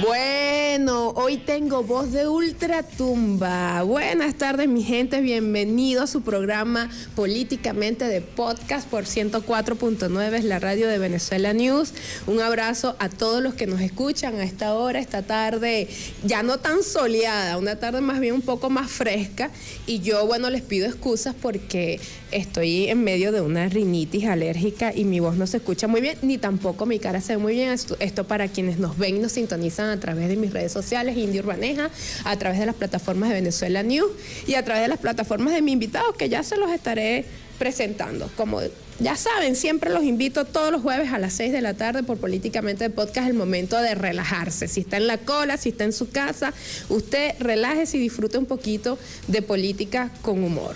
Bueno, hoy tengo voz de ultratumba. Buenas tardes, mi gente. Bienvenido a su programa Políticamente de Podcast por 104.9, es la radio de Venezuela News. Un abrazo a todos los que nos escuchan a esta hora, esta tarde ya no tan soleada, una tarde más bien un poco más fresca. Y yo, bueno, les pido excusas porque estoy en medio de una rinitis alérgica y mi voz no se escucha muy bien, ni tampoco mi cara se ve muy bien. Esto para quienes nos ven y nos sintonizan a través de mis redes sociales, India Urbaneja, a través de las plataformas de Venezuela News y a través de las plataformas de mi invitado, que ya se los estaré presentando. Como ya saben, siempre los invito todos los jueves a las 6 de la tarde por Políticamente de Podcast, el momento de relajarse. Si está en la cola, si está en su casa, usted relájese y disfrute un poquito de política con humor.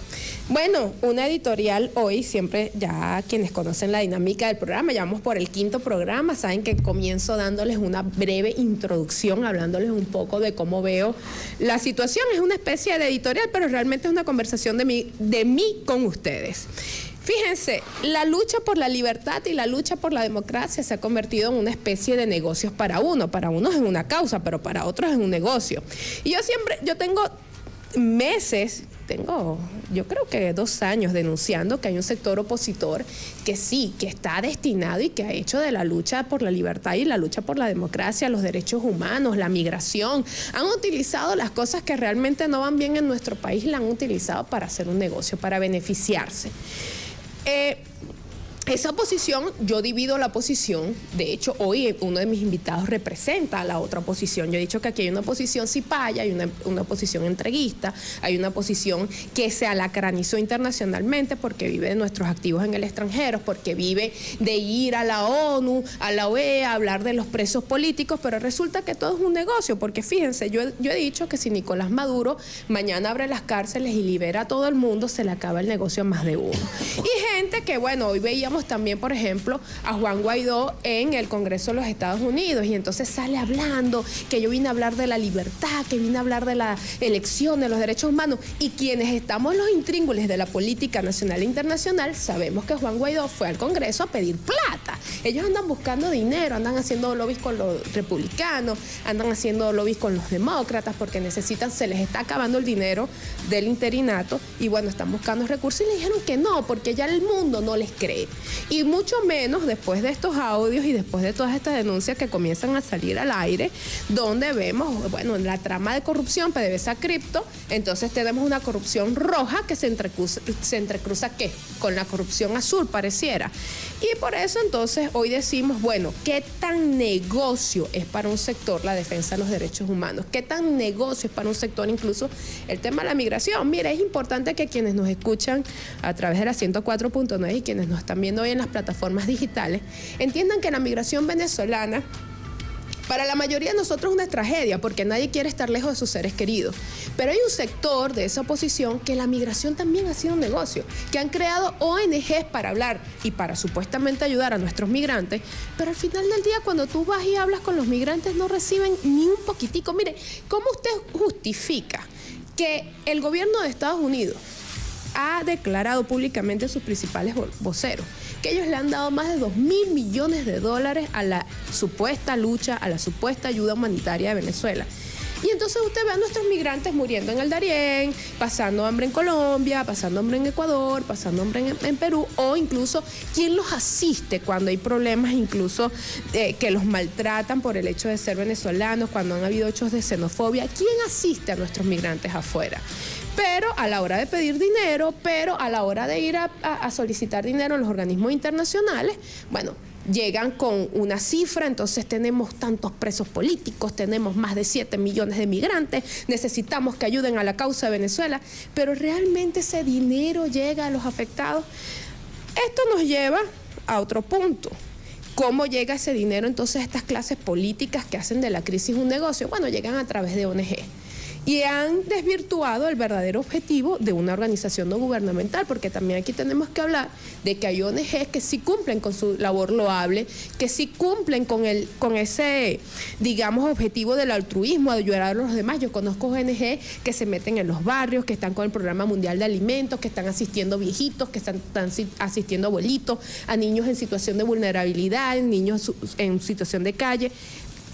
Bueno, una editorial hoy, siempre ya quienes conocen la dinámica del programa, ya vamos por el 5º programa, saben que comienzo dándoles una breve introducción, hablándoles un poco de cómo veo la situación. Es una especie de editorial, pero realmente es una conversación de mí con ustedes. Fíjense, la lucha por la libertad y la lucha por la democracia se ha convertido en una especie de negocios para unos es una causa, pero para otros es un negocio. Y yo tengo meses, yo creo que 2 años denunciando que hay un sector opositor que sí, que está destinado y que ha hecho de la lucha por la libertad y la lucha por la democracia, los derechos humanos, la migración, han utilizado las cosas que realmente no van bien en nuestro país, la han utilizado para hacer un negocio, para beneficiarse. Esa oposición, yo divido la oposición. De hecho, hoy uno de mis invitados representa a la otra oposición. Yo he dicho que aquí hay una oposición cipaya, hay una oposición entreguista, hay una oposición que se alacranizó internacionalmente porque vive de nuestros activos en el extranjero, porque vive de ir a la ONU, a la OEA, a hablar de los presos políticos, pero resulta que todo es un negocio, porque fíjense, yo he dicho que si Nicolás Maduro mañana abre las cárceles y libera a todo el mundo, se le acaba el negocio a más de uno. Y gente que, bueno, hoy veíamos también, por ejemplo, a Juan Guaidó en el Congreso de los Estados Unidos, y entonces sale hablando que yo vine a hablar de la libertad, que vine a hablar de la elección, de los derechos humanos, y quienes estamos los intríngulis de la política nacional e internacional sabemos que Juan Guaidó fue al Congreso a pedir plata. Ellos andan buscando dinero, andan haciendo lobbies con los republicanos, andan haciendo lobbies con los demócratas porque se les está acabando el dinero del interinato y bueno, están buscando recursos y le dijeron que no, porque ya el mundo no les cree. Y mucho menos después de estos audios y después de todas estas denuncias que comienzan a salir al aire, donde vemos, bueno, en la trama de corrupción PDVSA Cripto, entonces tenemos una corrupción roja que se entrecruza ¿qué? Con la corrupción azul, pareciera. Y por eso entonces hoy decimos, bueno, ¿qué tan negocio es para un sector la defensa de los derechos humanos? ¿Qué tan negocio es para un sector incluso el tema de la migración? Mira, es importante que quienes nos escuchan a través de la 104.9 y quienes nos están viendo hoy en las plataformas digitales, entiendan que la migración venezolana para la mayoría de nosotros es una tragedia porque nadie quiere estar lejos de sus seres queridos. Pero hay un sector de esa oposición que la migración también ha sido un negocio, que han creado ONGs para hablar y para supuestamente ayudar a nuestros migrantes, pero al final del día cuando tú vas y hablas con los migrantes no reciben ni un poquitico. Mire, ¿cómo usted justifica que el gobierno de Estados Unidos ha declarado públicamente sus principales voceros que ellos le han dado más de $2.000 millones a la supuesta lucha, a la supuesta ayuda humanitaria de Venezuela? Y entonces usted ve a nuestros migrantes muriendo en el Darién, pasando hambre en Colombia, pasando hambre en Ecuador, pasando hambre en Perú, o incluso quién los asiste cuando hay problemas, incluso que los maltratan por el hecho de ser venezolanos, cuando han habido hechos de xenofobia. ¿Quién asiste a nuestros migrantes afuera? Pero a la hora de pedir dinero, pero a la hora de ir a solicitar dinero en los organismos internacionales, bueno, llegan con una cifra, entonces tenemos tantos presos políticos, tenemos más de 7 millones de migrantes, necesitamos que ayuden a la causa de Venezuela, pero ¿realmente ese dinero llega a los afectados? Esto nos lleva a otro punto. ¿Cómo llega ese dinero entonces a estas clases políticas que hacen de la crisis un negocio? Bueno, llegan a través de ONG. Y han desvirtuado el verdadero objetivo de una organización no gubernamental, porque también aquí tenemos que hablar de que hay ONGs que sí cumplen con su labor loable, que sí cumplen con ese, digamos, objetivo del altruismo, de ayudar a los demás. Yo conozco ONGs que se meten en los barrios, que están con el Programa Mundial de Alimentos, que están asistiendo viejitos, que están asistiendo abuelitos, a niños en situación de vulnerabilidad, niños en situación de calle.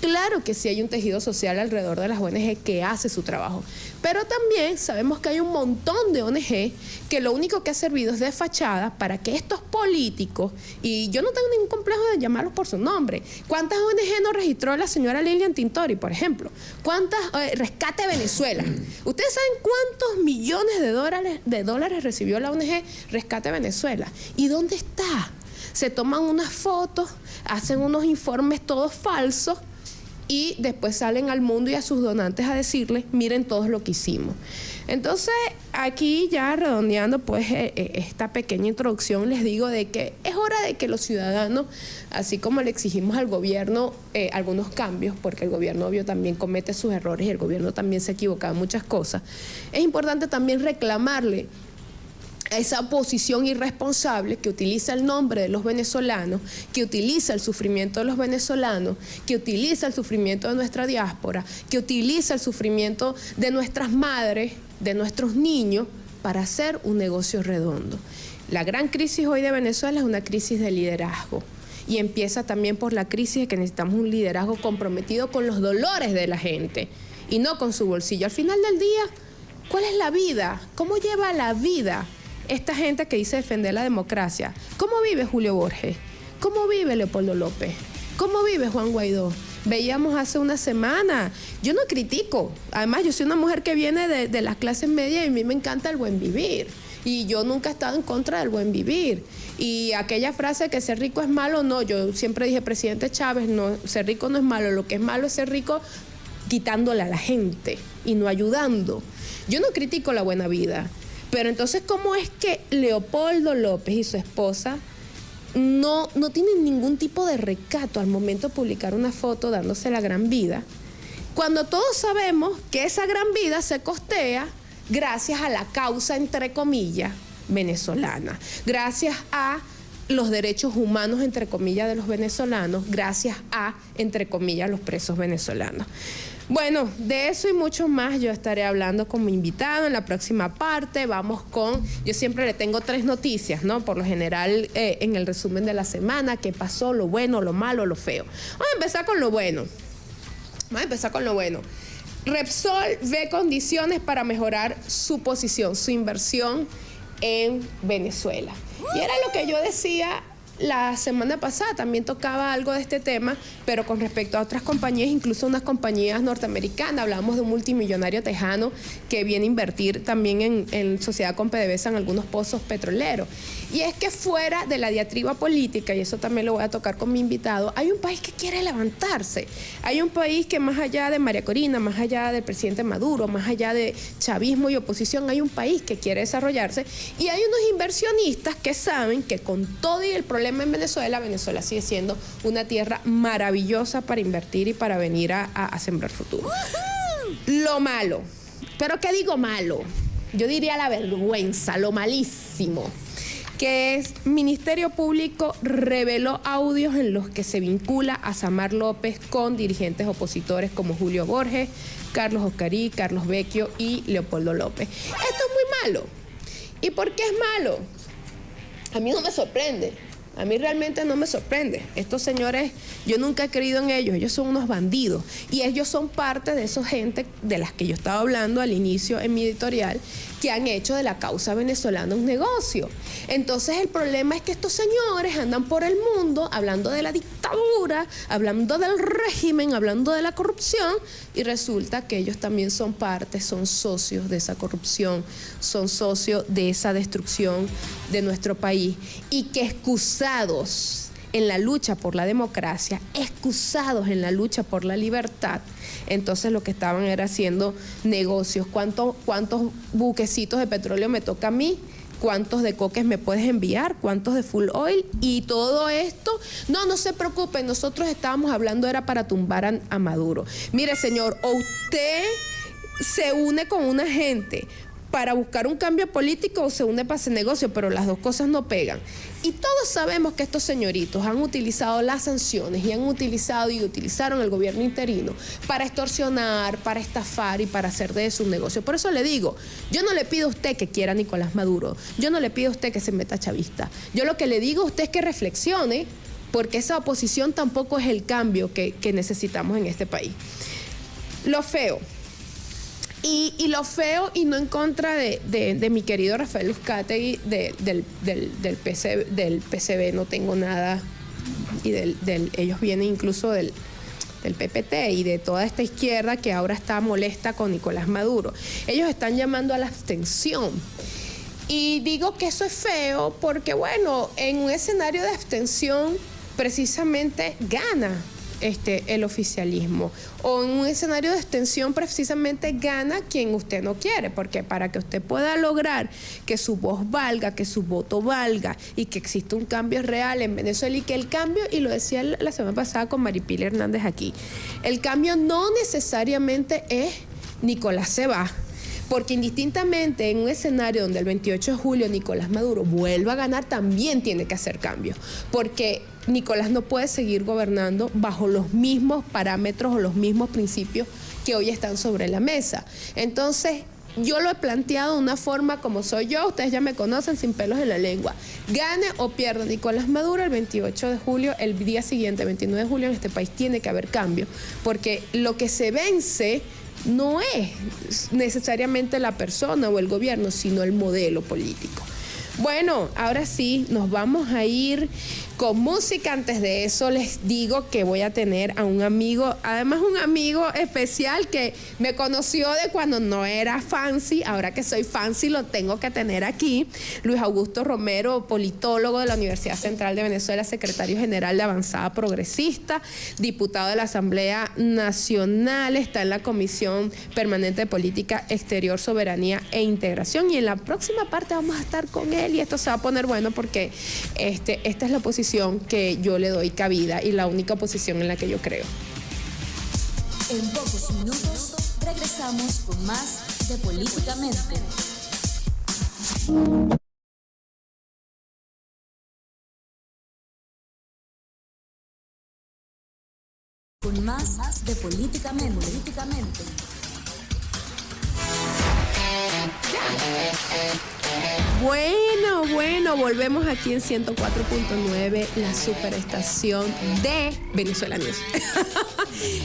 Claro que sí hay un tejido social alrededor de las ONG que hace su trabajo, pero también sabemos que hay un montón de ONG que lo único que ha servido es de fachada para que estos políticos, y yo no tengo ningún complejo de llamarlos por su nombre, ¿cuántas ONG no registró la señora Lilian Tintori, por ejemplo? ¿Cuántas? Rescate Venezuela. ¿Ustedes saben cuántos millones de dólares recibió la ONG Rescate Venezuela? ¿Y dónde está? Se toman unas fotos, hacen unos informes todos falsos y después salen al mundo y a sus donantes a decirles, miren todo lo que hicimos. Entonces, aquí ya redondeando pues esta pequeña introducción, les digo de que es hora de que los ciudadanos, así como le exigimos al gobierno algunos cambios, porque el gobierno obvio también comete sus errores y el gobierno también se equivoca en muchas cosas, es importante también reclamarle a esa oposición irresponsable que utiliza el nombre de los venezolanos, que utiliza el sufrimiento de los venezolanos, que utiliza el sufrimiento de nuestra diáspora, que utiliza el sufrimiento de nuestras madres, de nuestros niños, para hacer un negocio redondo. La gran crisis hoy de Venezuela es una crisis de liderazgo y empieza también por la crisis de que necesitamos un liderazgo comprometido con los dolores de la gente y no con su bolsillo. Al final del día, ¿cuál es la vida? ¿Cómo lleva la vida esta gente que dice defender la democracia? ¿Cómo vive Julio Borges? ¿Cómo vive Leopoldo López? ¿Cómo vive Juan Guaidó? Veíamos hace una semana. Yo no critico. Además, yo soy una mujer que viene de las clases medias y a mí me encanta el buen vivir. Y yo nunca he estado en contra del buen vivir. Y aquella frase que ser rico es malo, no. Yo siempre dije, presidente Chávez, no, ser rico no es malo. Lo que es malo es ser rico quitándole a la gente y no ayudando. Yo no critico la buena vida. Pero entonces, ¿cómo es que Leopoldo López y su esposa no tienen ningún tipo de recato al momento de publicar una foto dándose la gran vida? Cuando todos sabemos que esa gran vida se costea gracias a la causa, entre comillas, venezolana, gracias a los derechos humanos, entre comillas, de los venezolanos, gracias a, entre comillas, los presos venezolanos. Bueno, de eso y mucho más yo estaré hablando con mi invitado en la próxima parte. Vamos con, yo siempre le tengo 3 noticias, ¿no? Por lo general, en el resumen de la semana, qué pasó, lo bueno, lo malo, lo feo. Vamos a empezar con lo bueno. Repsol ve condiciones para mejorar su posición, su inversión en Venezuela. Y era lo que yo decía la semana pasada, también tocaba algo de este tema, pero con respecto a otras compañías, incluso unas compañías norteamericanas. Hablamos de un multimillonario tejano que viene a invertir también en sociedad con PDVSA en algunos pozos petroleros. Y es que fuera de la diatriba política, y eso también lo voy a tocar con mi invitado, hay un país que quiere levantarse. Hay un país que más allá de María Corina, más allá del presidente Maduro, más allá de chavismo y oposición, hay un país que quiere desarrollarse y hay unos inversionistas que saben que con todo y el problema en Venezuela, Venezuela sigue siendo una tierra maravillosa para invertir y para venir a sembrar futuro. Lo malo, pero ¿qué digo malo? Yo diría la vergüenza, lo malísimo, que es Ministerio Público reveló audios en los que se vincula a Samar López con dirigentes opositores como Julio Borges, Carlos Oscarí, Carlos Vecchio y Leopoldo López. Esto es muy malo. ¿Y por qué es malo? A mí no me sorprende. A mí realmente no me sorprende. Estos señores, yo nunca he creído en ellos. Ellos son unos bandidos. Y ellos son parte de esa gente de las que yo estaba hablando al inicio en mi editorial, que han hecho de la causa venezolana un negocio. Entonces el problema es que estos señores andan por el mundo hablando de la dictadura, hablando del régimen, hablando de la corrupción, y resulta que ellos también son parte, son socios de esa corrupción, son socios de esa destrucción de nuestro país, y que excusados en la lucha por la democracia, excusados en la lucha por la libertad, entonces lo que estaban era haciendo negocios. ¿Cuántos buquecitos de petróleo me toca a mí? ¿Cuántos de coques me puedes enviar? ¿Cuántos de full oil? Y todo esto, no se preocupen, nosotros estábamos hablando era para tumbar a Maduro. Mire, señor, o usted se une con una gente para buscar un cambio político o se une para hacer negocio, pero las dos cosas no pegan. Y todos sabemos que estos señoritos han utilizado las sanciones y han utilizado y utilizaron el gobierno interino para extorsionar, para estafar y para hacer de eso un negocio. Por eso le digo, yo no le pido a usted que quiera a Nicolás Maduro, yo no le pido a usted que se meta chavista. Yo lo que le digo a usted es que reflexione, porque esa oposición tampoco es el cambio que necesitamos en este país. Lo feo. Y lo feo, y no en contra de mi querido Rafael Uzcategui del PCB, no tengo nada, y ellos vienen incluso del PPT y de toda esta izquierda que ahora está molesta con Nicolás Maduro. Ellos están llamando a la abstención. Y digo que eso es feo porque, bueno, en un escenario de abstención precisamente gana el oficialismo, o en un escenario de abstención precisamente gana quien usted no quiere, porque para que usted pueda lograr que su voz valga, que su voto valga y que exista un cambio real en Venezuela, y que el cambio, y lo decía la semana pasada con Maripili Hernández aquí, el cambio no necesariamente es Nicolás se va, porque indistintamente en un escenario donde el 28 de julio Nicolás Maduro vuelva a ganar, también tiene que hacer cambios, porque Nicolás no puede seguir gobernando bajo los mismos parámetros o los mismos principios que hoy están sobre la mesa. Entonces, yo lo he planteado de una forma como soy yo, ustedes ya me conocen, sin pelos en la lengua. Gane o pierda Nicolás Maduro el 28 de julio, el día siguiente, 29 de julio, en este país tiene que haber cambio, porque lo que se vence no es necesariamente la persona o el gobierno, sino el modelo político. Bueno, ahora sí, nos vamos a ir con música. Antes de eso les digo que voy a tener a un amigo, además un amigo especial que me conoció de cuando no era fancy, ahora que soy fancy lo tengo que tener aquí. Luis Augusto Romero, politólogo de la Universidad Central de Venezuela, secretario general de Avanzada Progresista, diputado de la Asamblea Nacional, está en la Comisión Permanente de Política Exterior, Soberanía e Integración, y en la próxima parte vamos a estar con él y esto se va a poner bueno porque esta es la posición que yo le doy cabida y la única posición en la que yo creo. En pocos minutos regresamos con más de Políticamente. Con más de Políticamente. Bueno, volvemos aquí en 104.9, la superestación de Venezuela News.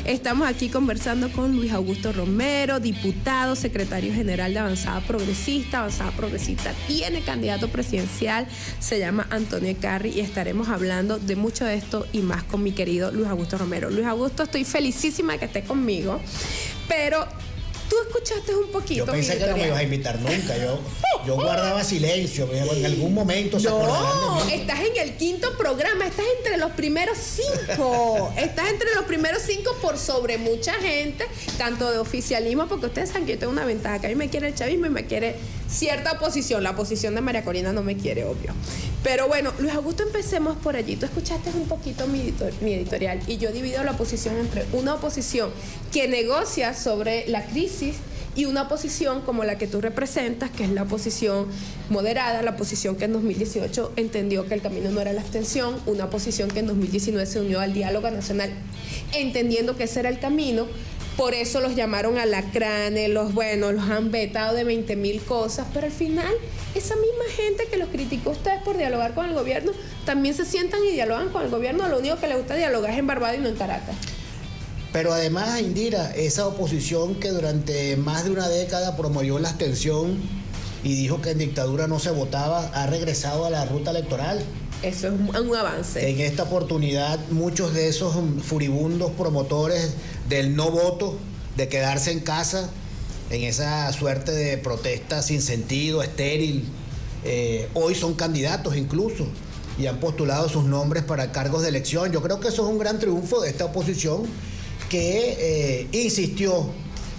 Estamos aquí conversando con Luis Augusto Romero, diputado, secretario general de Avanzada Progresista. Avanzada Progresista tiene candidato presidencial, se llama Antonio Ecarri, y estaremos hablando de mucho de esto y más con mi querido Luis Augusto Romero. Luis Augusto, estoy felicísima de que estés conmigo, pero tú escuchaste un poquito. Yo pensé que no me ibas a invitar nunca. Yo guardaba silencio. En algún momento se acordarán de mí. Estás en el 5.º programa. Estás entre los primeros 5. Estás entre los primeros 5 por sobre mucha gente, tanto de oficialismo, porque ustedes saben que yo tengo una ventaja, que a mí me quiere el chavismo y me quiere cierta oposición. La oposición de María Corina no me quiere, obvio. Pero bueno, Luis Augusto, empecemos por allí. Tú escuchaste un poquito mi editorial, y yo divido la oposición entre una oposición que negocia sobre la crisis y una oposición como la que tú representas, que es la oposición moderada, la oposición que en 2018 entendió que el camino no era la abstención, una oposición que en 2019 se unió al diálogo nacional entendiendo que ese era el camino. Por eso los llamaron alacranes, los han vetado de 20.000 cosas, pero al final esa misma gente que los criticó a ustedes por dialogar con el gobierno, también se sientan y dialogan con el gobierno. Lo único que les gusta dialogar es en Barbados y no en Caracas. Pero además, Indira, esa oposición que durante más de una década promovió la abstención y dijo que en dictadura no se votaba, ha regresado a la ruta electoral. Eso es un avance. En esta oportunidad, muchos de esos furibundos promotores del no voto, de quedarse en casa, en esa suerte de protesta sin sentido, estéril, hoy son candidatos incluso y han postulado sus nombres para cargos de elección. Yo creo que eso es un gran triunfo de esta oposición que insistió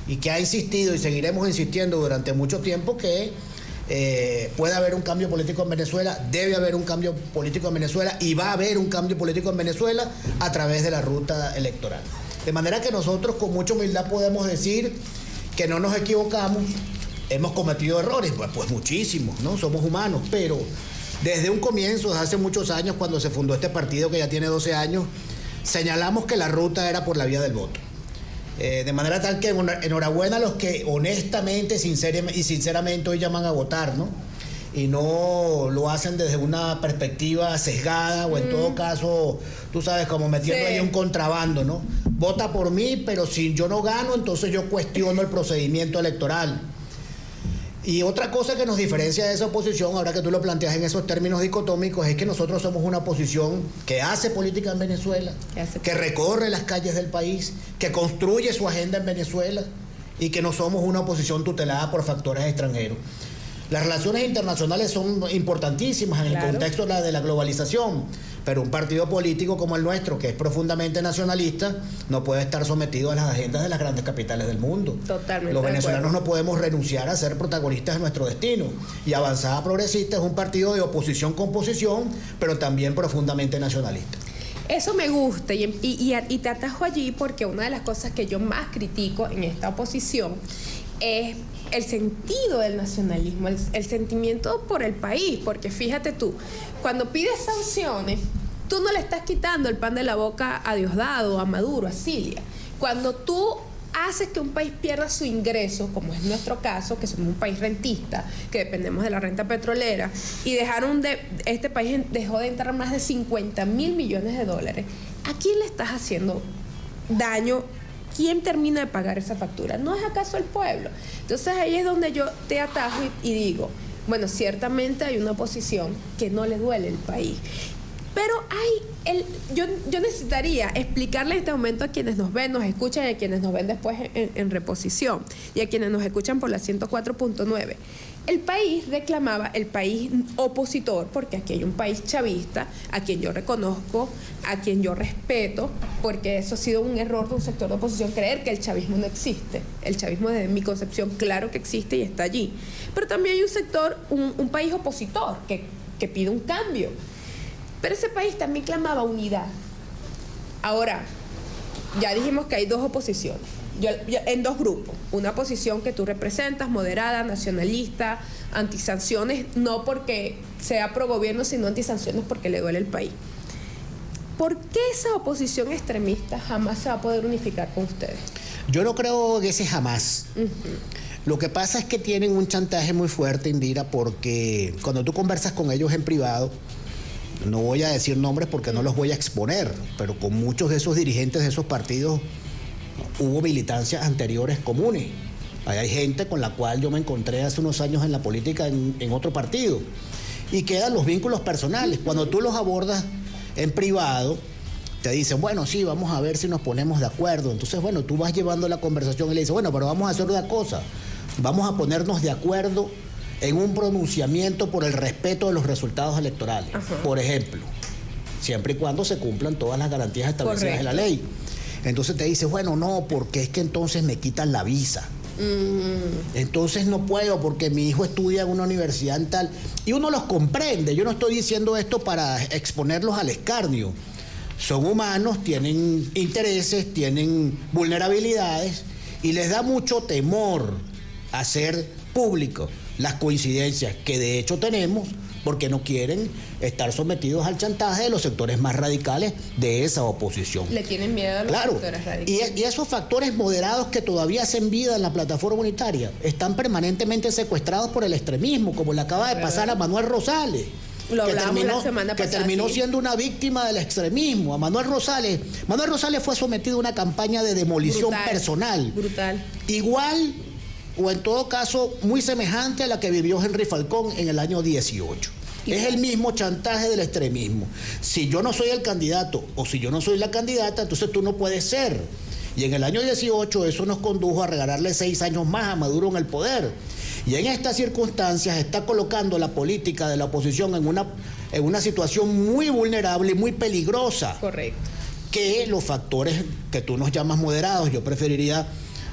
y que ha insistido y seguiremos insistiendo durante mucho tiempo que puede haber un cambio político en Venezuela, debe haber un cambio político en Venezuela y va a haber un cambio político en Venezuela a través de la ruta electoral. De manera que nosotros con mucha humildad podemos decir que no nos equivocamos, hemos cometido errores, pues muchísimos, ¿no? Somos humanos, pero desde un comienzo, desde hace muchos años, cuando se fundó este partido que ya tiene 12 años, señalamos que la ruta era por la vía del voto. De manera tal que enhorabuena a los que honestamente y sinceramente hoy llaman a votar, ¿no? y no lo hacen desde una perspectiva sesgada o en todo caso, tú sabes, como metiendo ahí un contrabando, ¿no? Vota por mí, pero si yo no gano, entonces yo cuestiono el procedimiento electoral. Y otra cosa que nos diferencia de esa oposición, ahora que tú lo planteas en esos términos dicotómicos, es que nosotros somos una oposición que hace política en Venezuela, que recorre las calles del país, que construye su agenda en Venezuela y que no somos una oposición tutelada por factores extranjeros. Las relaciones internacionales son importantísimas en el contexto de la globalización, pero un partido político como el nuestro, que es profundamente nacionalista, no puede estar sometido a las agendas de las grandes capitales del mundo. Totalmente. Los venezolanos no podemos renunciar a ser protagonistas de nuestro destino. Y Avanzada Progresista es un partido de oposición con posición, pero también profundamente nacionalista. Eso me gusta y te atajo allí porque una de las cosas que yo más critico en esta oposición es el sentido del nacionalismo, el sentimiento por el país, porque fíjate tú, cuando pides sanciones, tú no le estás quitando el pan de la boca a Diosdado, a Maduro, a Cilia. Cuando tú haces que un país pierda su ingreso, como es nuestro caso, que somos un país rentista, que dependemos de la renta petrolera, y este país dejó de entrar más de 50.000 millones de dólares, ¿a quién le estás haciendo daño? ¿Quién termina de pagar esa factura? ¿No es acaso el pueblo? Entonces ahí es donde yo te atajo y digo, bueno, ciertamente hay una oposición que no le duele el país. Pero yo necesitaría explicarle en este momento a quienes nos ven, nos escuchan y a quienes nos ven después en reposición y a quienes nos escuchan por la 104.9. El país reclamaba, el país opositor, porque aquí hay un país chavista, a quien yo reconozco, a quien yo respeto, porque eso ha sido un error de un sector de oposición, creer que el chavismo no existe. El chavismo, desde mi concepción, claro que existe y está allí. Pero también hay un sector, un país opositor, que pide un cambio. Pero ese país también clamaba unidad. Ahora, ya dijimos que hay dos oposiciones. En dos grupos, una posición que tú representas, moderada, nacionalista, antisanciones, no porque sea pro gobierno, sino antisanciones porque le duele el país. ¿Por qué esa oposición extremista jamás se va a poder unificar con ustedes? Yo no creo que ese jamás. Lo que pasa es que tienen un chantaje muy fuerte, Indira, porque cuando tú conversas con ellos en privado, no voy a decir nombres porque no los voy a exponer, pero con muchos de esos dirigentes de esos partidos hubo militancias anteriores comunes. Ahí hay gente con la cual yo me encontré hace unos años en la política en otro partido. Y quedan los vínculos personales. Cuando tú los abordas en privado, te dicen, bueno, sí, vamos a ver si nos ponemos de acuerdo. Entonces, bueno, tú vas llevando la conversación y le dices, bueno, pero vamos a hacer una cosa. Vamos a ponernos de acuerdo en un pronunciamiento por el respeto de los resultados electorales. Por ejemplo, siempre y cuando se cumplan todas las garantías establecidas en la ley. Entonces te dice, bueno, no, porque es que entonces me quitan la visa. Entonces no puedo porque mi hijo estudia en una universidad en tal. Y uno los comprende. Yo no estoy diciendo esto para exponerlos al escarnio. Son humanos, tienen intereses, tienen vulnerabilidades y les da mucho temor hacer público las coincidencias que de hecho tenemos, porque no quieren estar sometidos al chantaje de los sectores más radicales de esa oposición. Le tienen miedo a los sectores radicales. Y esos factores moderados que todavía hacen vida en la plataforma unitaria están permanentemente secuestrados por el extremismo, como le acaba de pasar a Manuel Rosales. Lo hablamos la semana pasada. Que terminó siendo una víctima del extremismo. A Manuel Rosales fue sometido a una campaña de demolición personal. Brutal. Igual, o en todo caso, muy semejante a la que vivió Henry Falcón en el año 18. Es el mismo chantaje del extremismo. Si yo no soy el candidato o si yo no soy la candidata, entonces tú no puedes ser. Y en el año 18 eso nos condujo a regalarle 6 años más a Maduro en el poder. Y en estas circunstancias está colocando la política de la oposición en una situación muy vulnerable y muy peligrosa. Correcto. Que los factores que tú nos llamas moderados, yo preferiría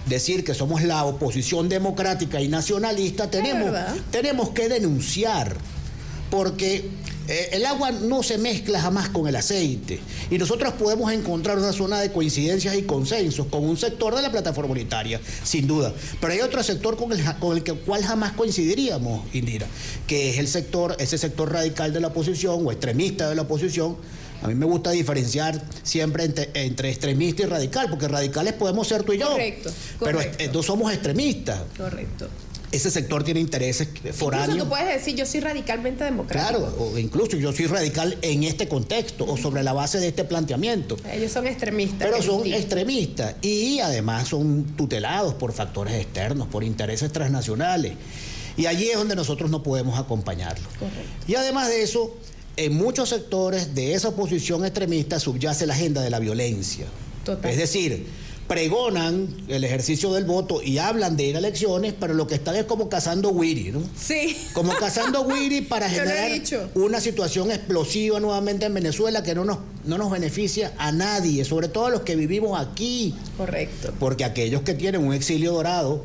decir que somos la oposición democrática y nacionalista, tenemos que denunciar, porque el agua no se mezcla jamás con el aceite, y nosotros podemos encontrar una zona de coincidencias y consensos con un sector de la plataforma unitaria, sin duda, pero hay otro sector con el cual jamás coincidiríamos, Indira, que es ese sector radical de la oposición o extremista de la oposición. A mí me gusta diferenciar siempre entre extremista y radical, porque radicales podemos ser tú y yo. Correcto. Pero no somos extremistas. Correcto. ese sector tiene intereses foráneos. Incluso tú puedes decir, yo soy radicalmente democrático. Claro, o incluso yo soy radical en este contexto o sobre la base de este planteamiento. Ellos son extremistas. Pero son extremistas y además son tutelados por factores externos, por intereses transnacionales. Y allí es donde nosotros no podemos acompañarlos. Correcto. Y además de eso, en muchos sectores de esa oposición extremista subyace la agenda de la violencia. Total. Es decir, pregonan el ejercicio del voto y hablan de ir a elecciones, pero lo que están es como cazando güiri, ¿no? Sí. Como cazando güiri para Yo lo he generar dicho. una situación explosiva nuevamente en Venezuela que no nos beneficia a nadie, sobre todo a los que vivimos aquí. Correcto. Porque aquellos que tienen un exilio dorado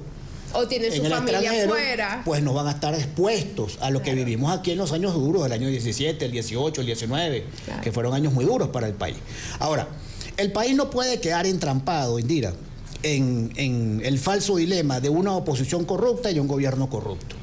O tienen su en el familia extranjero, afuera. pues no van a estar expuestos a lo que vivimos aquí en los años duros, del año 17, el 18, el 19, Claro. que fueron años muy duros para el país. Ahora, el país no puede quedar entrampado, Indira, en el falso dilema de una oposición corrupta y un gobierno corrupto.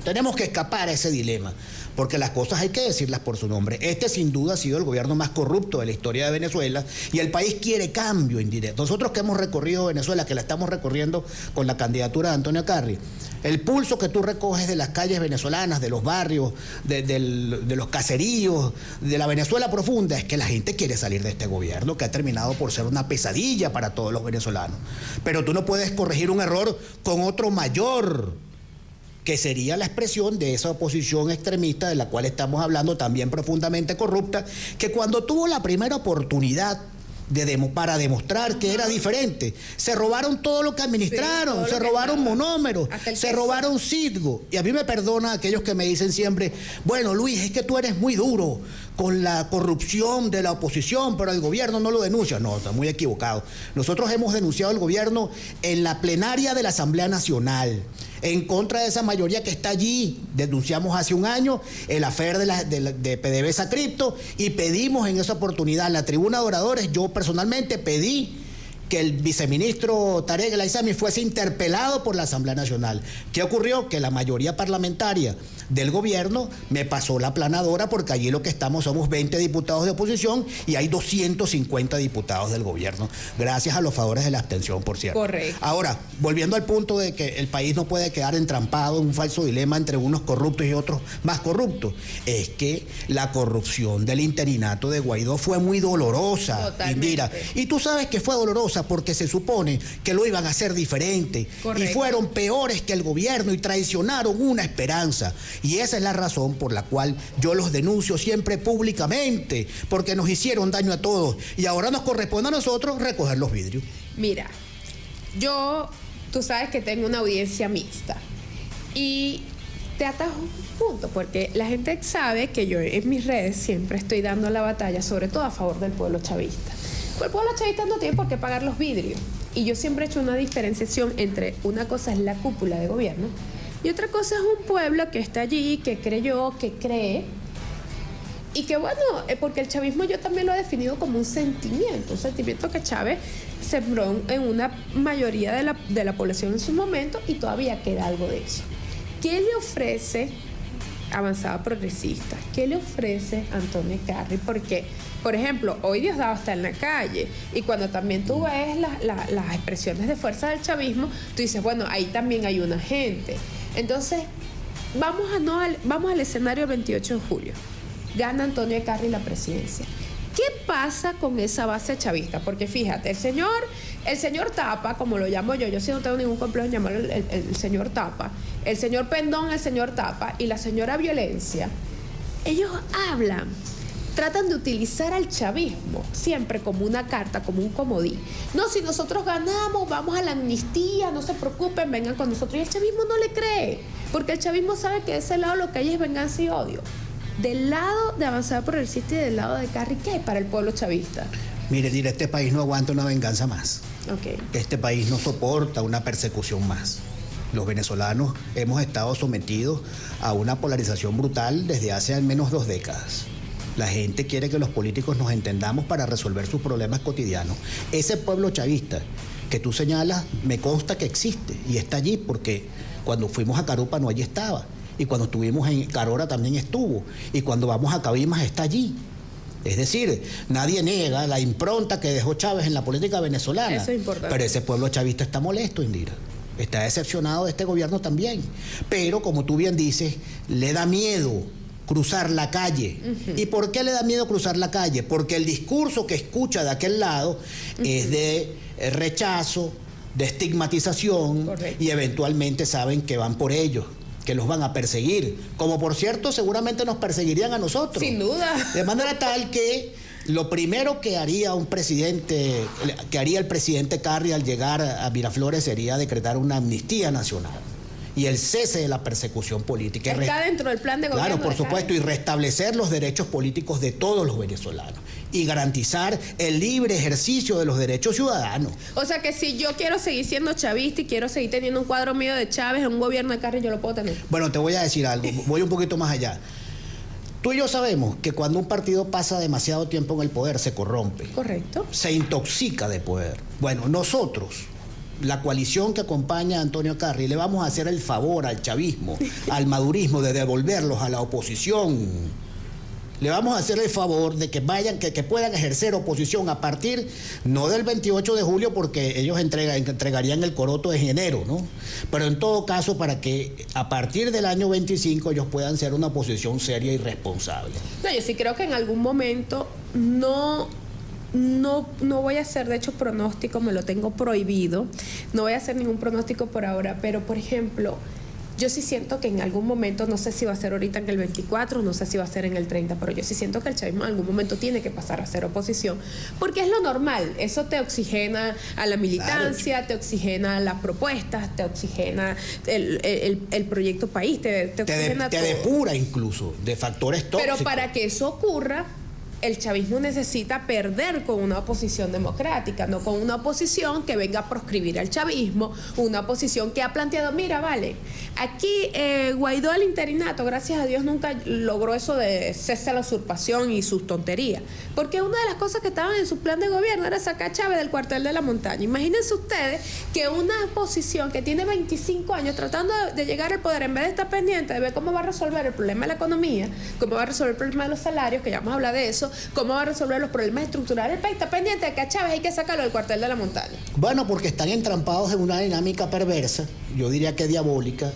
Tenemos que escapar a ese dilema, porque las cosas hay que decirlas por su nombre. Este sin duda ha sido el gobierno más corrupto de la historia de Venezuela y el país quiere cambio indirecto. Nosotros que hemos recorrido Venezuela, que la estamos recorriendo con la candidatura de Antonio Carri, el pulso que tú recoges de las calles venezolanas, de los barrios, de los caseríos, de la Venezuela profunda, es que la gente quiere salir de este gobierno que ha terminado por ser una pesadilla para todos los venezolanos. Pero tú no puedes corregir un error con otro mayor, que sería la expresión de esa oposición extremista de la cual estamos hablando, también profundamente corrupta, que cuando tuvo la primera oportunidad para demostrar que era diferente, se robaron todo lo que administraron, Sí, todo se lo que robaron estaba. monómeros, Hasta el se queso. robaron Citgo. Y a mí me perdona aquellos que me dicen siempre, bueno, Luis, es que tú eres muy duro con la corrupción de la oposición, pero el gobierno no lo denuncia. No, está muy equivocado. Nosotros hemos denunciado al gobierno en la plenaria de la Asamblea Nacional, en contra de esa mayoría que está allí. Denunciamos hace un año el affair de PDVSA Cripto y pedimos en esa oportunidad en la tribuna de oradores, yo personalmente pedí que el viceministro Tarek El Aissami fuese interpelado por la Asamblea Nacional. ¿Qué ocurrió? Que la mayoría parlamentaria del gobierno me pasó la planadora, porque allí lo que estamos somos 20 diputados de oposición y hay 250 diputados del gobierno, gracias a los favores de la abstención, por cierto. Correcto. Ahora, volviendo al punto de que el país no puede quedar entrampado en un falso dilema entre unos corruptos y otros más corruptos, es que la corrupción del interinato de Guaidó fue muy dolorosa, Totalmente. Indira. Y tú sabes que fue dolorosa porque se supone que lo iban a hacer diferente. Correcto. Y fueron peores que el gobierno y traicionaron una esperanza. Y esa es la razón por la cual yo los denuncio siempre públicamente, porque nos hicieron daño a todos. Y ahora nos corresponde a nosotros recoger los vidrios. Mira, tú sabes que tengo una audiencia mixta y te atajo un punto, porque la gente sabe que yo en mis redes siempre estoy dando la batalla, sobre todo a favor del pueblo chavista. El pueblo chavista no tiene por qué pagar los vidrios. Y yo siempre he hecho una diferenciación entre una cosa es la cúpula de gobierno y otra cosa es un pueblo que está allí, que creyó, que cree. Y que bueno, porque el chavismo yo también lo he definido como un sentimiento que Chávez sembró en una mayoría de la población en su momento y todavía queda algo de eso. ¿Qué le ofrece Avanzada Progresista? ¿Qué le ofrece Antonio Carri? Porque, por ejemplo, hoy Diosdado está en la calle y cuando también tú ves las expresiones de fuerza del chavismo, tú dices, bueno, ahí también hay una gente. Entonces, vamos al escenario del 28 de julio. Gana Antonio Carri la presidencia. ¿Qué pasa con esa base chavista? Porque fíjate, el señor Tapa, como lo llamo yo sí no tengo ningún complejo en llamarlo el señor Tapa, el señor Pendón, el señor Tapa y la señora Violencia, ellos tratan de utilizar al chavismo siempre como una carta, como un comodín. No, si nosotros ganamos, vamos a la amnistía, no se preocupen, vengan con nosotros. Y el chavismo no le cree, porque el chavismo sabe que de ese lado lo que hay es venganza y odio. Del lado de Avanzada Progresista y del lado de Carri, ¿qué hay para el pueblo chavista? Mire, este país no aguanta una venganza más. Okay. Este país no soporta una persecución más. Los venezolanos hemos estado sometidos a una polarización brutal desde hace al menos 2 décadas. La gente quiere que los políticos nos entendamos para resolver sus problemas cotidianos. Ese pueblo chavista que tú señalas, me consta que existe y está allí, porque cuando fuimos a Carúpano allí estaba. Y cuando estuvimos en Carora también estuvo. Y cuando vamos a Cabimas está allí. Es decir, nadie niega la impronta que dejó Chávez en la política venezolana. Eso es importante. Pero ese pueblo chavista está molesto, Indira. está decepcionado de este gobierno también. Pero, como tú bien dices, le da miedo cruzar la calle. ¿Y por qué le da miedo cruzar la calle? Porque el discurso que escucha de aquel lado es de rechazo, de estigmatización. Correcto. Y eventualmente saben que van por ellos, que los van a perseguir. Como por cierto, seguramente nos perseguirían a nosotros. Sin duda. De manera tal que lo primero que haría el presidente Carri al llegar a Miraflores sería decretar una amnistía nacional y el cese de la persecución política. Está dentro del plan de gobierno. Claro, por supuesto, y restablecer los derechos políticos de todos los venezolanos y garantizar el libre ejercicio de los derechos ciudadanos. O sea que si yo quiero seguir siendo chavista y quiero seguir teniendo un cuadro mío de Chávez en un gobierno de Carri, yo lo puedo tener. Bueno, te voy a decir algo, voy un poquito más allá. Tú y yo sabemos que cuando un partido pasa demasiado tiempo en el poder se corrompe. Correcto. Se intoxica de poder. Bueno, nosotros, la coalición que acompaña a Antonio Carri, le vamos a hacer el favor al chavismo, al madurismo, de devolverlos a la oposición. Le vamos a hacer el favor de que vayan, que puedan ejercer oposición a partir, no del 28 de julio, porque ellos entregarían el coroto en enero, ¿no? Pero en todo caso, para que a partir del año 25 ellos puedan ser una oposición seria y responsable. No, yo sí creo que en algún momento no voy a hacer, de hecho, pronóstico, me lo tengo prohibido. No voy a hacer ningún pronóstico por ahora, pero, por ejemplo, yo sí siento que en algún momento, no sé si va a ser ahorita en el 24, no sé si va a ser en el 30, pero yo sí siento que el chavismo en algún momento tiene que pasar a ser oposición, porque es lo normal. Eso te oxigena a la militancia, claro, te oxigena las propuestas, te oxigena el proyecto país, te oxigena todo. Te depura incluso de factores tóxicos. Pero para que eso ocurra, el chavismo necesita perder con una oposición democrática, no con una oposición que venga a proscribir al chavismo, una oposición que ha planteado, mira, vale, aquí Guaidó al interinato, gracias a Dios nunca logró eso de cese a la usurpación y sus tonterías, porque una de las cosas que estaban en su plan de gobierno era sacar a Chávez del cuartel de la montaña. Imagínense ustedes que una oposición que tiene 25 años tratando de llegar al poder, en vez de estar pendiente de ver cómo va a resolver el problema de la economía, cómo va a resolver el problema de los salarios, que ya vamos a hablar de eso, cómo va a resolver los problemas estructurales del país, está pendiente de que a Chávez hay que sacarlo del cuartel de la montaña. Bueno, porque están entrampados en una dinámica perversa, yo diría que diabólica,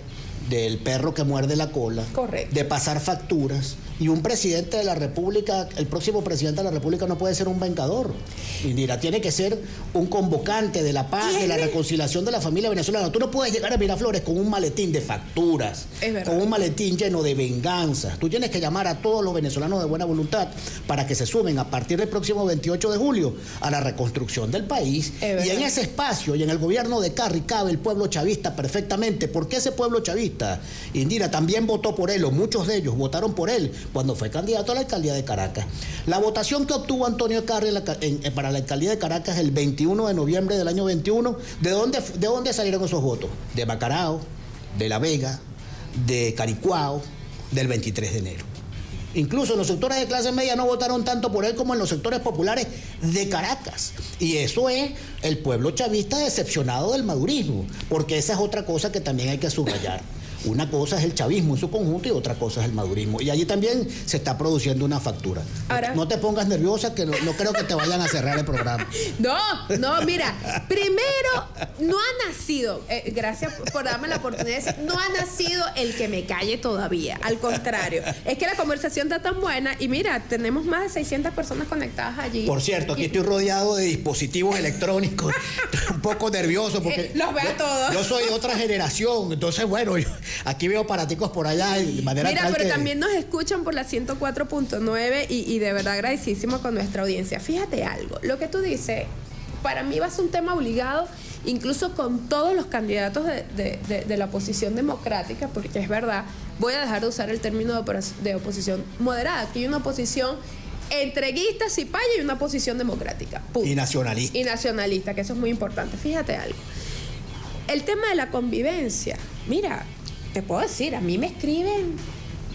del perro que muerde la cola. Correcto. De pasar facturas. Y un presidente de la República, el próximo presidente de la República no puede ser un vengador. Indira, tiene que ser un convocante de la paz, de la reconciliación de la familia venezolana. Tú no puedes llegar a Miraflores con un maletín de facturas, con un maletín lleno de venganzas. Tú tienes que llamar a todos los venezolanos de buena voluntad para que se sumen a partir del próximo 28 de julio a la reconstrucción del país. Y en ese espacio y en el gobierno de Carri cabe el pueblo chavista perfectamente. ¿Por qué ese pueblo chavista? Indira también votó por él, o muchos de ellos votaron por él cuando fue candidato a la alcaldía de Caracas. La votación que obtuvo Antonio Carri para la alcaldía de Caracas el 21 de noviembre del año 21, ¿de dónde salieron esos votos? De Bacarao, de La Vega, de Caricuao, del 23 de enero. Incluso en los sectores de clase media no votaron tanto por él como en los sectores populares de Caracas. Y eso es el pueblo chavista decepcionado del madurismo, porque esa es otra cosa que también hay que subrayar. Una cosa es el chavismo en su conjunto y otra cosa es el madurismo. Y allí también se está produciendo una factura. Ahora, no te pongas nerviosa, que no creo que te vayan a cerrar el programa. No, mira, primero, no ha nacido, gracias por darme la oportunidad de decir, no ha nacido el que me calle todavía. Al contrario, es que la conversación está tan buena y mira, tenemos más de 600 personas conectadas allí. Por cierto, aquí estoy rodeado de dispositivos electrónicos. Estoy un poco nervioso porque los veo todos. Yo soy de otra generación, entonces bueno, aquí veo aparaticos por allá de manera mira, pero también nos escuchan por la 104.9 y de verdad agradecidísimo con nuestra audiencia. Fíjate algo, lo que tú dices, para mí va a ser un tema obligado, incluso con todos los candidatos de la oposición democrática, porque es verdad, voy a dejar de usar el término de oposición moderada, que hay una oposición entreguista, cipaya y una oposición democrática. Punto. Y nacionalista. Y nacionalista, que eso es muy importante. Fíjate algo. El tema de la convivencia, mira, te puedo decir, a mí me escriben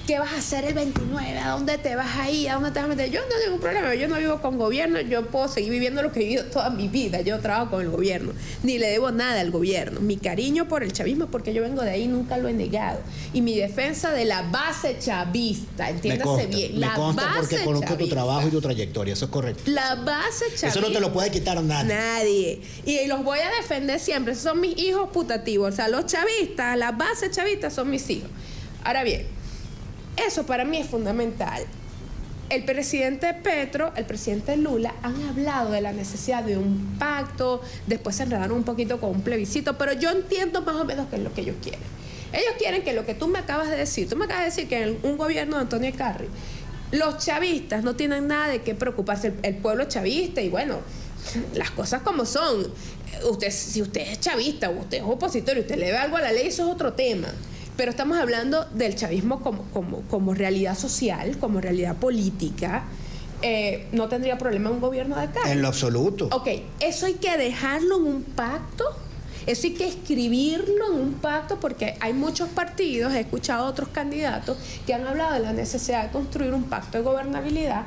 ¿qué vas a hacer el 29? ¿A dónde te vas a ir? ¿A dónde te vas a meter? Yo no tengo ningún problema, yo no vivo con gobierno, yo puedo seguir viviendo lo que he vivido toda mi vida. Yo trabajo con el gobierno, ni le debo nada al gobierno. Mi cariño por el chavismo, porque yo vengo de ahí, nunca lo he negado. Y mi defensa de la base chavista, entiéndase bien. Me consta porque conozco tu trabajo y tu trayectoria, eso es correcto. La base chavista. Eso no te lo puede quitar nadie. Nadie. Y los voy a defender siempre. Esos son mis hijos putativos. O sea, los chavistas, la base chavista son mis hijos. Ahora bien, eso para mí es fundamental. El presidente Petro, el presidente Lula han hablado de la necesidad de un pacto, después se enredaron un poquito con un plebiscito, pero yo entiendo más o menos qué es lo que ellos quieren. Ellos quieren que lo que tú me acabas de decir, que en un gobierno de Antonio Carri, los chavistas no tienen nada de qué preocuparse, el pueblo chavista, y bueno, las cosas como son. Si usted es chavista o usted es opositor y usted le ve algo a la ley, eso es otro tema. Pero estamos hablando del chavismo como realidad social, como realidad política. No tendría problema un gobierno de acá. En lo absoluto. Ok, eso hay que dejarlo en un pacto. Eso hay que escribirlo en un pacto, porque hay muchos partidos, he escuchado a otros candidatos que han hablado de la necesidad de construir un pacto de gobernabilidad.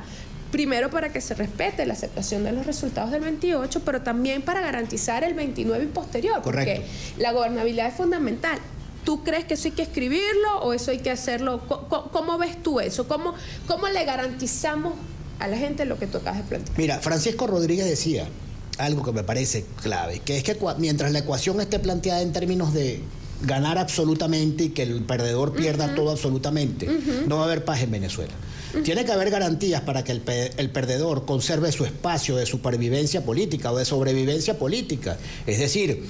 Primero, para que se respete la aceptación de los resultados del 28, pero también para garantizar el 29 y posterior. Correcto. Porque la gobernabilidad es fundamental. ¿Tú crees que eso hay que escribirlo o eso hay que hacerlo? ¿Cómo ves tú eso? ¿Cómo le garantizamos a la gente lo que tú acabas de plantear? Mira, Francisco Rodríguez decía algo que me parece clave, que es que mientras la ecuación esté planteada en términos de ganar absolutamente y que el perdedor pierda todo absolutamente, no va a haber paz en Venezuela. Tiene que haber garantías para que el perdedor conserve su espacio de supervivencia política o de sobrevivencia política. Es decir,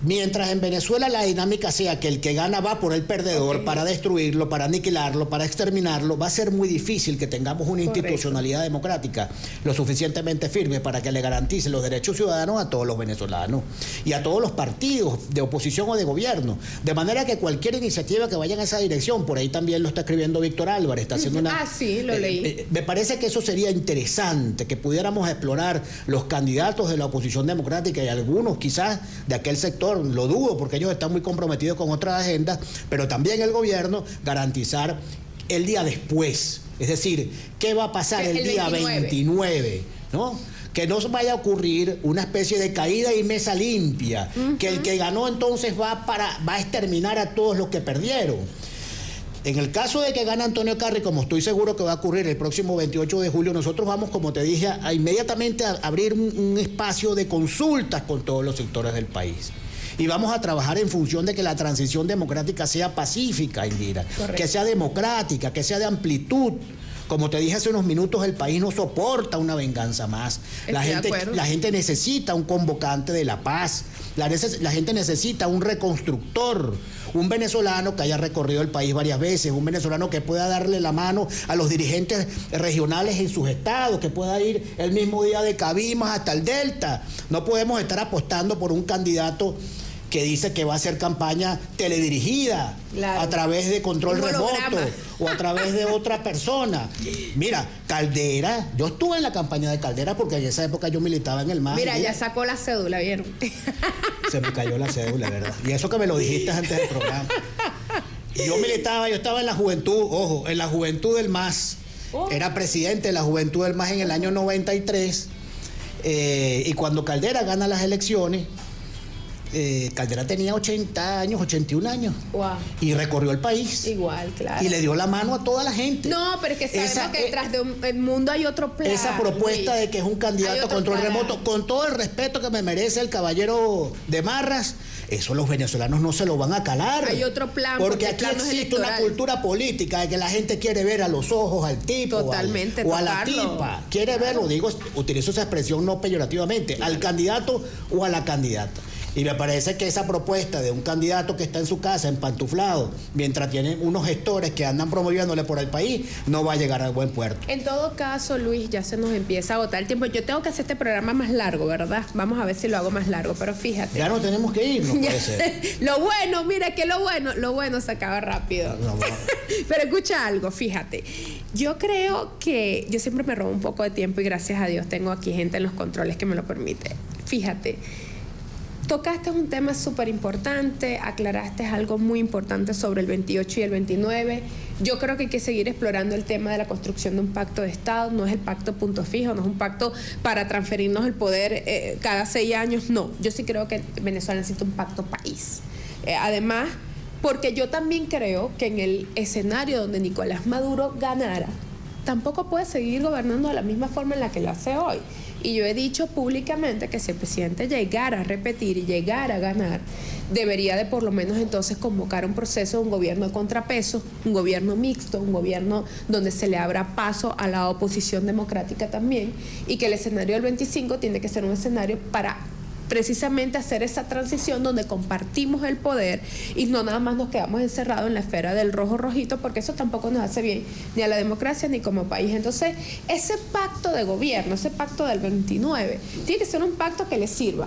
mientras en Venezuela la dinámica sea que el que gana va por el perdedor, para destruirlo, para aniquilarlo, para exterminarlo, va a ser muy difícil que tengamos una institucionalidad democrática lo suficientemente firme para que le garantice los derechos ciudadanos a todos los venezolanos y a todos los partidos de oposición o de gobierno. De manera que cualquier iniciativa que vaya en esa dirección, por ahí también lo está escribiendo Víctor Álvarez, está haciendo una... Ah, sí, lo leí. Me parece que eso sería interesante, que pudiéramos explorar los candidatos de la oposición democrática y algunos quizás de aquel sector, lo dudo porque ellos están muy comprometidos con otras agendas, pero también el gobierno garantizar el día después. Es decir, ¿qué va a pasar el día 29? ¿No? Que no vaya a ocurrir una especie de caída y mesa limpia, que el que ganó entonces va a exterminar a todos los que perdieron. En el caso de que gane Antonio Carri, como estoy seguro que va a ocurrir el próximo 28 de julio, nosotros vamos, como te dije, inmediatamente a abrir un espacio de consultas con todos los sectores del país. Y vamos a trabajar en función de que la transición democrática sea pacífica, Indira. Correcto. Que sea democrática, que sea de amplitud. Como te dije hace unos minutos, el país no soporta una venganza más. La gente necesita un convocante de la paz. La gente necesita un reconstructor, un venezolano que haya recorrido el país varias veces, un venezolano que pueda darle la mano a los dirigentes regionales en sus estados, que pueda ir el mismo día de Cabimas hasta el Delta. No podemos estar apostando por un candidato que dice que va a hacer campaña teledirigida, claro, a través de control remoto o a través de otra persona. Mira, Caldera, yo estuve en la campaña de Caldera porque en esa época yo militaba en el MAS. Mira, ya sacó la cédula, ¿vieron? Se me cayó la cédula, ¿verdad? Y eso que me lo dijiste antes del programa. Y yo estaba en la juventud, ojo, en la juventud del MAS. Era presidente de la juventud del MAS en el año 93. Y cuando Caldera gana las elecciones, Caldera tenía 80 años, 81 años. Wow. Y recorrió el país. Igual, claro. Y le dio la mano a toda la gente. No, pero es que sabemos que detrás del mundo hay otro plan. Esa propuesta de que es un candidato a control remoto, con todo el respeto que me merece el caballero de Marras, eso los venezolanos no se lo van a calar. Hay otro plan. Porque aquí existe una cultura política de que la gente quiere ver a los ojos al tipo. Totalmente, o a la tipa. Quiere verlo, utilizo esa expresión no peyorativamente, al candidato o a la candidata. Y me parece que esa propuesta de un candidato que está en su casa empantuflado, mientras tienen unos gestores que andan promoviéndole por el país, no va a llegar al buen puerto. En todo caso, Luis, ya se nos empieza a agotar el tiempo. Yo tengo que hacer este programa más largo, ¿verdad? Vamos a ver si lo hago más largo, pero fíjate. Ya no tenemos que ir, no puede ser. Lo bueno, mira que lo bueno se acaba rápido. No. Pero escucha algo, fíjate. Yo creo que yo siempre me robo un poco de tiempo y gracias a Dios tengo aquí gente en los controles que me lo permite. Fíjate. tocaste un tema súper importante, aclaraste algo muy importante sobre el 28 y el 29. Yo creo que hay que seguir explorando el tema de la construcción de un pacto de Estado. No es el pacto punto fijo, no es un pacto para transferirnos el poder cada 6 años. No, yo sí creo que Venezuela necesita un pacto país. Además, porque yo también creo que en el escenario donde Nicolás Maduro ganara, tampoco puede seguir gobernando de la misma forma en la que lo hace hoy. Y yo he dicho públicamente que si el presidente llegara a repetir y llegara a ganar, debería de por lo menos entonces convocar un proceso de un gobierno de contrapeso, un gobierno mixto, un gobierno donde se le abra paso a la oposición democrática también, y que el escenario del 25 tiene que ser un escenario para precisamente hacer esa transición donde compartimos el poder y no nada más nos quedamos encerrados en la esfera del rojo rojito, porque eso tampoco nos hace bien ni a la democracia ni como país. Entonces, ese pacto de gobierno, ese pacto del 29, tiene que ser un pacto que le sirva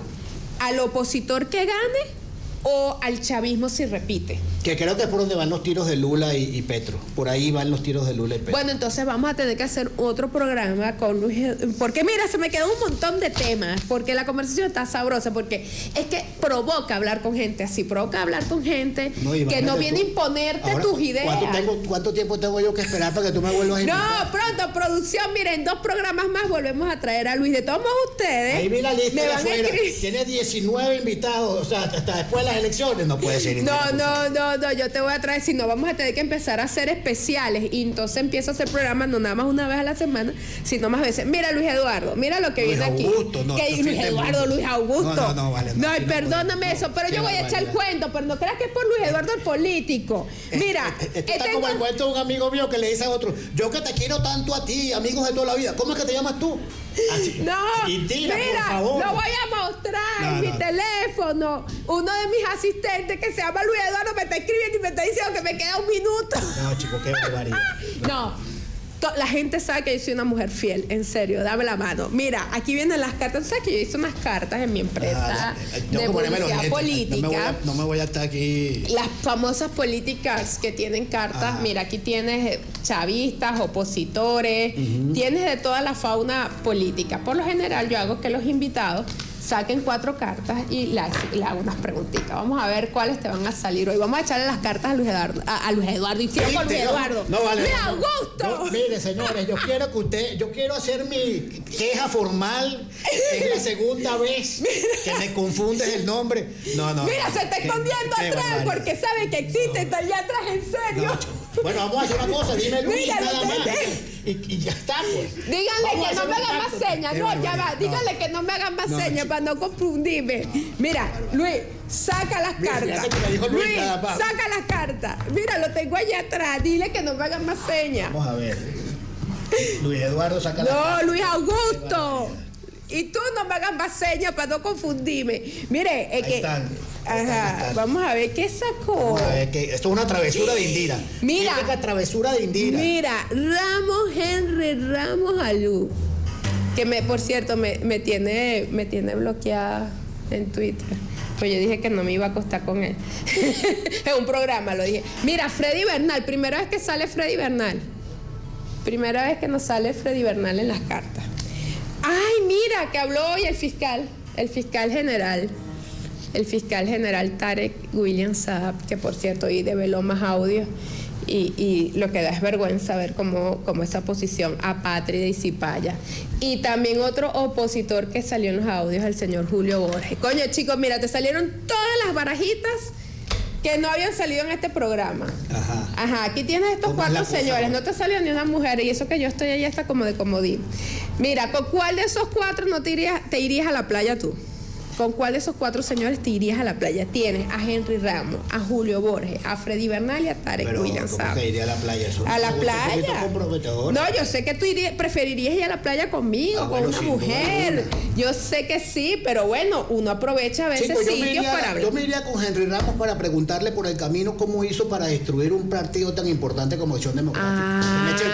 al opositor que gane o al chavismo si repite. Que creo que es por donde van los tiros de Lula y Petro. Por ahí van los tiros de Lula y Petro. Bueno, entonces vamos a tener que hacer otro programa con Luis, porque mira, se me quedó un montón de temas, porque la conversación está sabrosa, porque es que provoca hablar con gente así, provoca hablar con gente que no viene a imponerte ahora, tus ideas. ¿Cuánto tiempo tengo yo que esperar para que tú me vuelvas a invitar? No, pronto, producción, miren, 2 programas más volvemos a traer a Luis. De todos modos, ustedes ahí vi la lista de afuera. Tiene 19 invitados, o sea, hasta después de las elecciones no puede ser. No, yo te voy a traer, si no vamos a tener que empezar a hacer especiales, y entonces empiezo a hacer programas no nada más una vez a la semana, sino más veces. Mira Luis Eduardo, mira lo que Luis viene Augusto, aquí. No, Luis Eduardo, Luis Augusto. No, vale. No, y perdóname eso, pero yo voy a echar el cuento, pero no creas que es por Luis Eduardo el político. Mira, está como el cuento de un amigo mío que le dice a otro: yo que te quiero tanto a ti, amigos de toda la vida, ¿cómo es que te llamas tú? Así. No, mira, por favor. Lo voy a mostrar en mi teléfono. Uno de mis asistentes que se llama Luis Eduardo me está escribiendo y me está diciendo que me queda 1 minuto. No, chicos, qué barbaridad. No. La gente sabe que yo soy una mujer fiel, en serio, dame la mano. Mira, aquí vienen las cartas. ¿Sabes que yo hice unas cartas en mi empresa de publicidad política? No me voy a estar aquí. Las famosas políticas que tienen cartas. Mira, aquí tienes chavistas, opositores, tienes de toda la fauna política. Por lo general, yo hago que los invitados saquen 4 cartas y le hago unas preguntitas. Vamos a ver cuáles te van a salir hoy. Vamos a echarle las cartas a Luis Eduardo. Y sigo con Luis Eduardo. No vale. ¡Mira, Augusto! Mire, señores, yo quiero hacer mi queja formal. Es la segunda vez que me confundes el nombre. No. Mira, se está escondiendo atrás porque sabe que existe. Está allá atrás, en serio. Bueno, vamos a hacer una cosa. Dime Luis, nada más. Y ya está, pues. Díganle que no me hagan más señas. No, ya va. Díganle que no me hagan más señas para no confundirme. Mira, Luis, saca las cartas. Luis, saca las cartas. Mira, lo tengo allá atrás. Dile que no me hagan más señas. Vamos a ver. Luis Eduardo, saca las cartas. No, Luis Augusto. Y tú no me hagas más señas para no confundirme. Mire, es que... Ajá, vamos a ver qué sacó. Vamos a ver que esto es una travesura de Indira. Mira, típica travesura de Indira. Mira, Henry Ramos Alú, que por cierto me tiene bloqueada en Twitter. Pues yo dije que no me iba a acostar con él. En un programa lo dije. Mira, Freddy Bernal, primera vez que sale Freddy Bernal. Primera vez que nos sale Freddy Bernal en las cartas. Ay, mira, que habló hoy el fiscal general. El fiscal general Tarek William Saab, que por cierto hoy develó más audios, y lo que da es vergüenza ver cómo esa posición apátrida y cipaya. Y también otro opositor que salió en los audios, el señor Julio Borges. Coño, chicos, mira, te salieron todas las barajitas que no habían salido en este programa. Ajá, aquí tienes estos 4 señores, no te salió ni una mujer, y eso que yo estoy ahí hasta como de comodín. Mira, ¿con cuál de esos 4 no te irías a la playa tú? ¿Con cuál de esos 4 señores te irías a la playa? Tienes a Henry Ramos, a Julio Borges, a Freddy Bernal y a Tarek William Saab. ¿Cómo te iría a la playa? ¿A la playa? No, yo sé que tú preferirías ir a la playa conmigo, con una mujer. Yo sé que sí, pero bueno, uno aprovecha a veces sitios para hablar. Yo me iría con Henry Ramos para preguntarle por el camino cómo hizo para destruir un partido tan importante como Acción Democrática.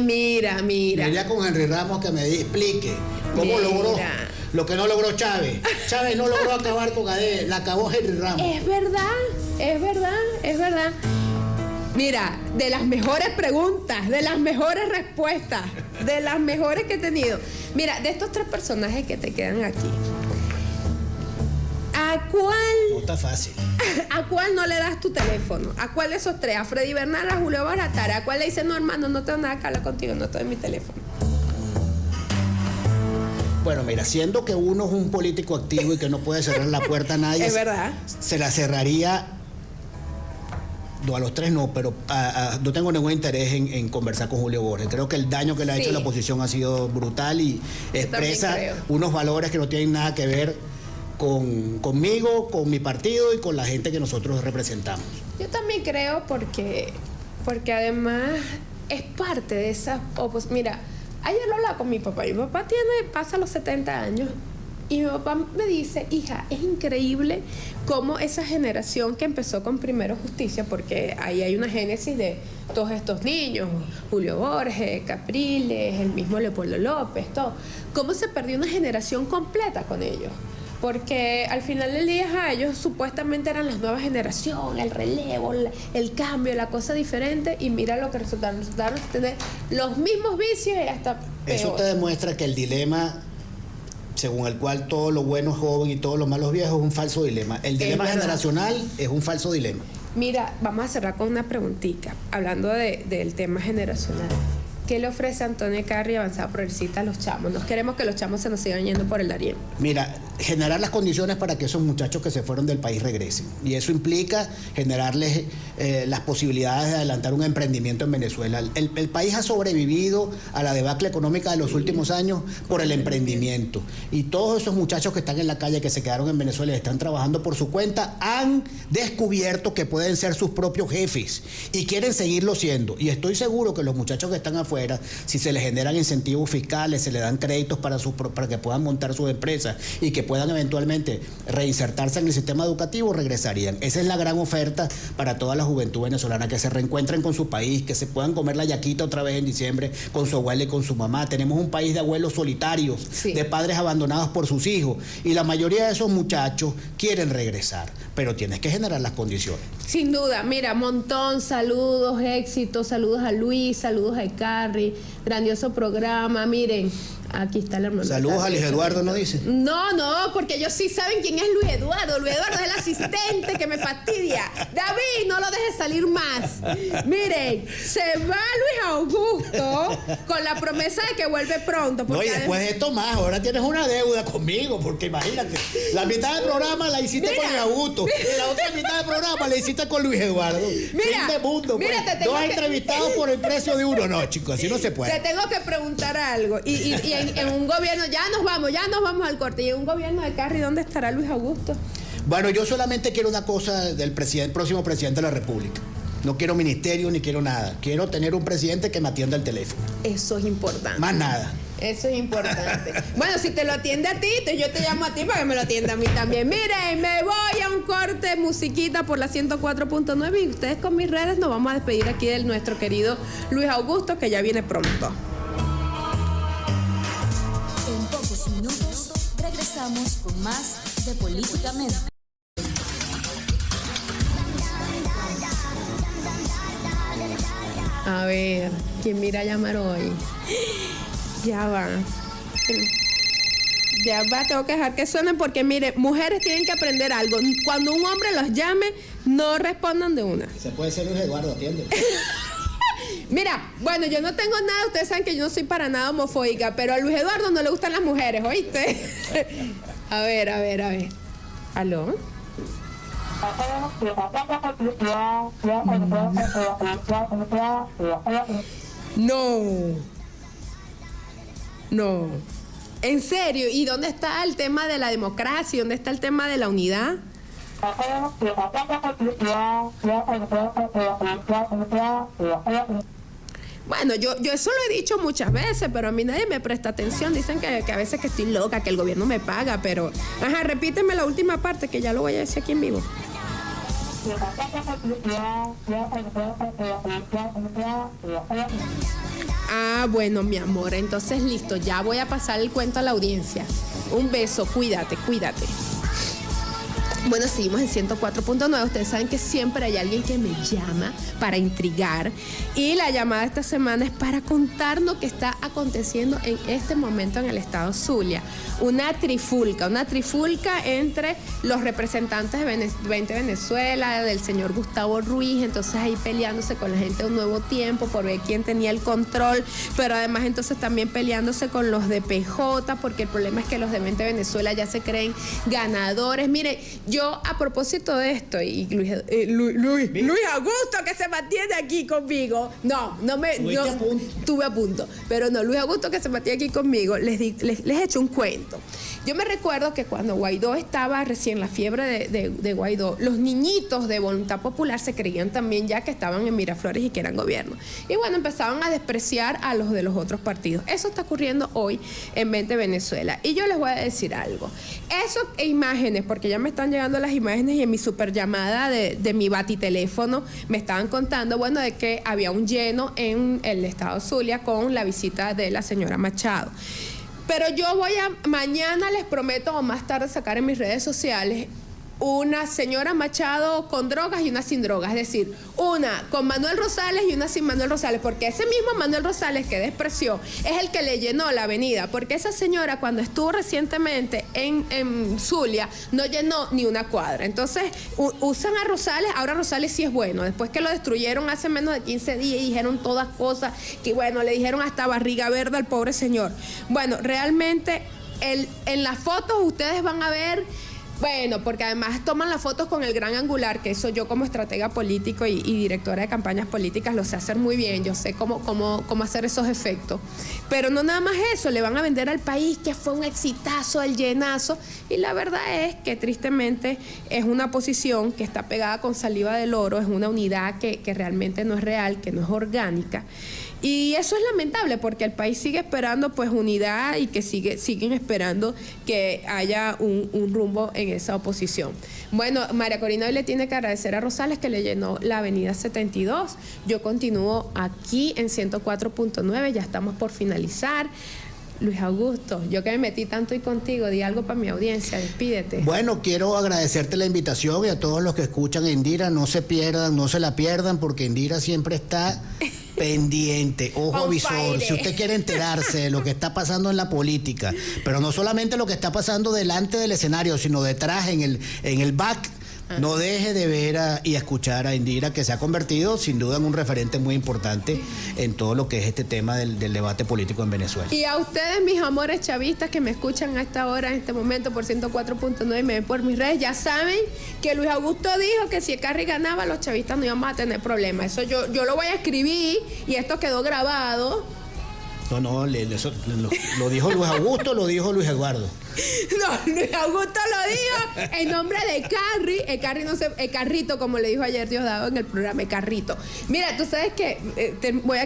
Mira. Me iría con Henry Ramos que me explique cómo logró lo que no logró Chávez. Chávez no logró acabar con AD, la acabó Henry Ramos. Es verdad. Mira, de las mejores preguntas, de las mejores respuestas, de las mejores que he tenido. Mira, de estos 3 personajes que te quedan aquí. ¿A cuál? No está fácil. ¿A cuál no le das tu teléfono? ¿A cuál de esos tres? ¿A Freddy Bernal, a Julio Baratara? ¿A cuál le dices, no, hermano, no tengo nada que hablar contigo, no te doy mi teléfono? Bueno, mira, siendo que uno es un político activo y que no puede cerrar la puerta a nadie, Es verdad. se la cerraría. No, a los tres no, pero no tengo ningún interés en conversar con Julio Borges. Creo que el daño que le ha hecho Sí. la oposición ha sido brutal y expresa creo. unos valores que no tienen nada que ver conmigo, con mi partido y con la gente que nosotros representamos. Yo también creo porque además es parte de esa oposición. Mira, ayer lo hablaba con mi papá. Mi papá pasa los 70 años y mi papá me dice, hija, es increíble cómo esa generación que empezó con Primero Justicia, porque ahí hay una génesis de todos estos niños, Julio Borges, Capriles, el mismo Leopoldo López, todo, cómo se perdió una generación completa con ellos. Porque al final del día ellos supuestamente eran las nuevas generaciones, el relevo, el cambio, la cosa diferente, y mira lo que resultaron tener los mismos vicios y hasta peor. Eso te demuestra que el dilema según el cual todo lo bueno es joven y todo lo malo es viejo es un falso dilema. El dilema generacional es un falso dilema. Mira, vamos a cerrar con una preguntita, hablando del tema generacional. ¿Qué le ofrece Antonio Carri Avanzada Progresista a los chamos? No queremos que los chamos se nos sigan yendo por el Darién. Mira, generar las condiciones para que esos muchachos que se fueron del país regresen. Y eso implica generarles las posibilidades de adelantar un emprendimiento en Venezuela. El país ha sobrevivido a la debacle económica de los últimos años por el emprendimiento. Y todos esos muchachos que están en la calle, que se quedaron en Venezuela y están trabajando por su cuenta, han descubierto que pueden ser sus propios jefes y quieren seguirlo siendo. Y estoy seguro que los muchachos que están afuera, si se les generan incentivos fiscales, se les dan créditos para que puedan montar sus empresas y que puedan eventualmente reinsertarse en el sistema educativo, regresarían. Esa es la gran oferta para toda la juventud venezolana, que se reencuentren con su país, que se puedan comer la yaquita otra vez en diciembre con su abuela y con su mamá. Tenemos un país de abuelos solitarios, sí, de padres abandonados por sus hijos, y la mayoría de esos muchachos quieren regresar, pero tienes que generar las condiciones. Sin duda, mira, montón, saludos, éxitos, saludos a Luis, saludos a Carri, grandioso programa, miren, aquí está el hermano. Saludos a Luis Eduardo, ¿no dice? No, porque ellos sí saben quién es Luis Eduardo. Luis Eduardo es el asistente que me fastidia. David, no lo dejes salir más. Miren, se va Luis Augusto con la promesa de que vuelve pronto. No, y después de esto más, ahora tienes una deuda conmigo, porque imagínate, la mitad del programa la hiciste con Luis Augusto, y la otra mitad del programa la hiciste con Luis Eduardo. Fin de mundo, mira, pues. Dos entrevistados por el precio de uno. No, chicos, así no se puede. Te tengo que preguntar algo. Y en un gobierno, ya nos vamos al corte. Y en un gobierno de Carri, ¿dónde estará Luis Augusto? Bueno, yo solamente quiero una cosa del próximo presidente de la República. No quiero ministerio ni quiero nada. Quiero tener un presidente que me atienda el teléfono. Eso es importante. Más nada. Eso es importante. Bueno, si te lo atiende a ti, yo te llamo a ti para que me lo atienda a mí también. Miren, me voy a un corte, musiquita por la 104.9, y ustedes con mis redes nos vamos a despedir aquí de nuestro querido Luis Augusto, que ya viene pronto. En pocos minutos regresamos con más de Políticamente. A ver, ¿quién mira a llamar hoy? Ya va. Ya va, tengo que dejar que suenen porque, mire, mujeres tienen que aprender algo. Cuando un hombre los llame, no respondan de una. Se puede ser Luis Eduardo, atiende. Mira, bueno, yo no tengo nada, ustedes saben que yo no soy para nada homofóbica, pero a Luis Eduardo no le gustan las mujeres, ¿oíste? A ver. ¿Aló? No. ¿En serio? ¿Y dónde está el tema de la democracia? ¿Dónde está el tema de la unidad? Bueno, yo eso lo he dicho muchas veces, pero a mí nadie me presta atención. Dicen que a veces que estoy loca, que el gobierno me paga, pero... Ajá, repíteme la última parte, que ya lo voy a decir aquí en vivo. Ah, bueno, mi amor, entonces listo, ya voy a pasar el cuento a la audiencia. Un beso, cuídate. Bueno, seguimos en 104.9. Ustedes saben que siempre hay alguien que me llama para intrigar. Y la llamada esta semana es para contarnos qué está aconteciendo en este momento en el estado Zulia. Una trifulca entre los representantes de 20 Venezuela, del señor Gustavo Ruiz, entonces ahí peleándose con la gente de Un Nuevo Tiempo por ver quién tenía el control, pero además entonces también peleándose con los de PJ, porque el problema es que los de 20 Venezuela ya se creen ganadores. Mire, yo a propósito de esto, y Luis Augusto, que se mantiene aquí conmigo, estuve a punto, pero no, Luis Augusto, que se mantiene aquí conmigo, les he hecho un cuento. Yo me recuerdo que cuando Guaidó estaba recién, la fiebre de Guaidó, los niñitos de Voluntad Popular se creían también ya que estaban en Miraflores y que eran gobierno. Y bueno, empezaban a despreciar a los de los otros partidos. Eso está ocurriendo hoy en 20 Venezuela. Y yo les voy a decir algo. Esas imágenes, porque ya me están llegando las imágenes y en mi super llamada de mi batiteléfono me estaban contando, bueno, de que había un lleno en el estado Zulia con la visita de la señora Machado. Pero yo mañana les prometo o más tarde sacar en mis redes sociales una señora Machado con drogas y una sin drogas, es decir, una con Manuel Rosales y una sin Manuel Rosales, porque ese mismo Manuel Rosales que despreció es el que le llenó la avenida, porque esa señora cuando estuvo recientemente en Zulia no llenó ni una cuadra. Entonces usan a Rosales, ahora Rosales sí es bueno, después que lo destruyeron hace menos de 15 días y dijeron todas cosas, que bueno, le dijeron hasta barriga verde al pobre señor. Bueno, realmente en las fotos ustedes van a ver. Bueno, porque además toman las fotos con el gran angular, que eso yo como estratega político y directora de campañas políticas lo sé hacer muy bien, yo sé cómo hacer esos efectos. Pero no nada más eso, le van a vender al país que fue un exitazo, el llenazo, y la verdad es que tristemente es una posición que está pegada con saliva del oro, es una unidad que realmente no es real, que no es orgánica. Y eso es lamentable porque el país sigue esperando pues unidad y que siguen esperando que haya un rumbo en esa oposición. Bueno, María Corina hoy le tiene que agradecer a Rosales que le llenó la avenida 72. Yo continúo aquí en 104.9, ya estamos por finalizar. Luis Augusto, yo que me metí tanto y contigo, di algo para mi audiencia, despídete. Bueno, quiero agradecerte la invitación y a todos los que escuchan a Indira, no se la pierdan porque Indira siempre está pendiente, ojo visor. Si usted quiere enterarse de lo que está pasando en la política, pero no solamente lo que está pasando delante del escenario, sino detrás, en el back, no deje de ver y escuchar a Indira, que se ha convertido sin duda en un referente muy importante en todo lo que es este tema del debate político en Venezuela. Y a ustedes, mis amores chavistas que me escuchan a esta hora, en este momento por 104.9 y me ven por mis redes, ya saben que Luis Augusto dijo que si el Carri ganaba, los chavistas no íbamos a tener problemas. Eso yo lo voy a escribir y esto quedó grabado. No, eso lo dijo Luis Augusto, lo dijo Luis Eduardo. No, Luis Augusto lo dijo en nombre de Carri. El Carrito, como le dijo ayer Diosdado en el programa, el Carrito. Mira, tú sabes que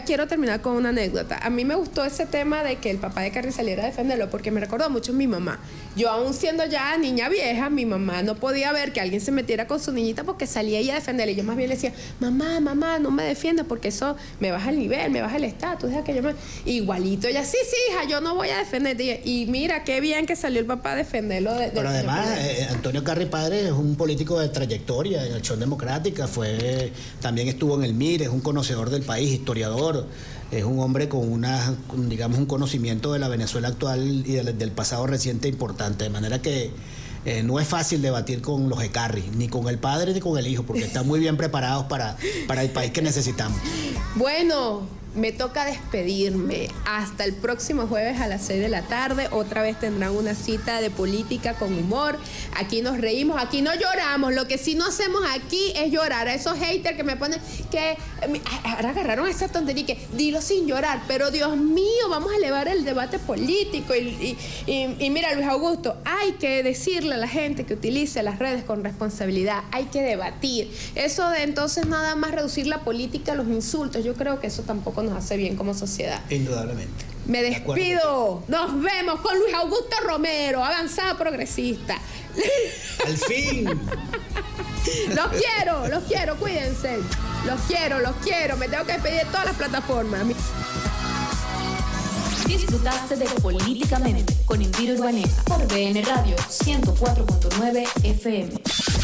quiero terminar con una anécdota. A mí me gustó ese tema de que el papá de Carri saliera a defenderlo porque me recordó mucho a mi mamá. Yo, aún siendo ya niña vieja, mi mamá no podía ver que alguien se metiera con su niñita porque salía ella a defenderle. Y yo más bien le decía, mamá, no me defiendas porque eso me baja el nivel, me baja el estatus. Deja que yo igualito ella, sí, hija, yo no voy a defenderte. Y mira, qué bien que salió el papá a defenderlo. Pero además, Antonio Carri padre es un político de trayectoria en Acción Democrática, también estuvo en el MIR, es un conocedor del país, historiador, es un hombre con un conocimiento de la Venezuela actual y del pasado reciente importante, de manera que no es fácil debatir con los de Carri, ni con el padre ni con el hijo, porque están muy bien preparados para el país que necesitamos. Bueno, me toca despedirme. Hasta el próximo jueves a las 6 de la tarde. Otra vez tendrán una cita de política con humor. Aquí nos reímos, aquí no lloramos. Lo que sí no hacemos aquí es llorar. A esos haters que me ponen que ahora agarraron esa tontería que dilo sin llorar. Pero Dios mío, vamos a elevar el debate político. Y mira, Luis Augusto, hay que decirle a la gente que utilice las redes con responsabilidad. Hay que debatir. Eso de entonces nada más reducir la política a los insultos. Yo creo que eso tampoco nos hace bien como sociedad. Indudablemente. Me despido. Nos vemos con Luis Augusto Romero, avanzada progresista. Al fin. Los quiero, cuídense. Los quiero. Me tengo que despedir de todas las plataformas. Disfrutaste de Políticamente con Indira Urbaneta por BN Radio 104.9 FM.